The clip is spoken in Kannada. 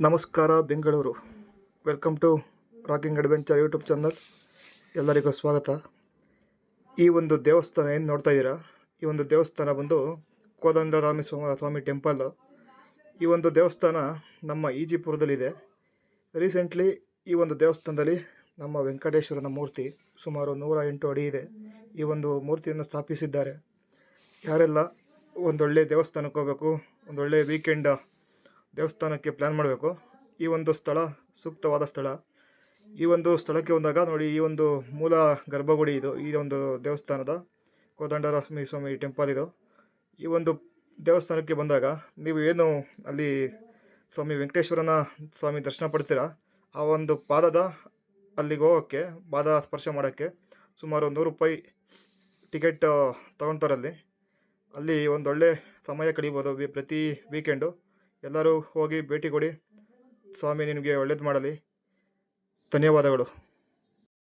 ನಮಸ್ಕಾರ Bengaluru. Welcome to rocking adventure YouTube channel. ಎಲ್ಲರಿಗೂ ಸ್ವಾಗತ. ಈ ಒಂದು ದೇವಸ್ಥಾನ ಏನು ನೋಡ್ತಾ ಇದ್ದೀರಾ, ಈ ಒಂದು ದೇವಸ್ಥಾನ ಬಂದು ಕೋದಂಡರಾಮ ಸ್ವಾಮಿ ಟೆಂಪಲ್. ಈ ಒಂದು ದೇವಸ್ಥಾನ ನಮ್ಮ ಈಜಿಪುರದಲ್ಲಿದೆ. ರೀಸೆಂಟ್ಲಿ ಈ ಒಂದು ದೇವಸ್ಥಾನದಲ್ಲಿ ನಮ್ಮ ವೆಂಕಟೇಶ್ವರನ ಮೂರ್ತಿ ಸುಮಾರು 108 ಅಡಿ ಇದೆ. ಈ ಒಂದು ಮೂರ್ತಿಯನ್ನು ಸ್ಥಾಪಿಸಿದ್ದಾರೆ. ಯಾರೆಲ್ಲ ಒಂದೊಳ್ಳೆ ದೇವಸ್ಥಾನಕ್ಕೆ ಹೋಗಬೇಕು, ಒಂದೊಳ್ಳೆ ವೀಕೆಂಡ್ ದೇವಸ್ಥಾನಕ್ಕೆ ಪ್ಲ್ಯಾನ್ ಮಾಡಬೇಕು, ಈ ಒಂದು ಸ್ಥಳ ಸೂಕ್ತವಾದ ಸ್ಥಳ. ಈ ಒಂದು ಸ್ಥಳಕ್ಕೆ ಬಂದಾಗ ನೋಡಿ, ಈ ಒಂದು ಮೂಲ ಗರ್ಭಗುಡಿ ಇದು. ಈ ಒಂದು ದೇವಸ್ಥಾನದ ಕೋದಂಡರಾಮ ಸ್ವಾಮಿ ಟೆಂಪಲ್ ಇದು. ಈ ಒಂದು ದೇವಸ್ಥಾನಕ್ಕೆ ಬಂದಾಗ ನೀವು ಏನು ಅಲ್ಲಿ ಸ್ವಾಮಿ ವೆಂಕಟೇಶ್ವರನ ಸ್ವಾಮಿ ದರ್ಶನ ಪಡ್ತೀರಾ, ಆ ಒಂದು ಪಾದದ ಅಲ್ಲಿಗೆ ಹೋಗೋಕ್ಕೆ, ಪಾದ ಸ್ಪರ್ಶ ಮಾಡೋಕ್ಕೆ ಸುಮಾರು 100 ರೂಪಾಯಿ ಟಿಕೆಟ್ ತೊಗೊಳ್ತಾರಲ್ಲಿ. ಅಲ್ಲಿ ಒಂದೊಳ್ಳೆ ಸಮಯ ಕಳೀಬೋದು. ಪ್ರತಿ ವೀಕೆಂಡು ಎಲ್ಲರೂ ಹೋಗಿ ಭೇಟಿ ಕೊಡಿ. ಸ್ವಾಮಿ ನಿಮಗೆ ಒಳ್ಳೇದು ಮಾಡಲಿ. ಧನ್ಯವಾದಗಳು.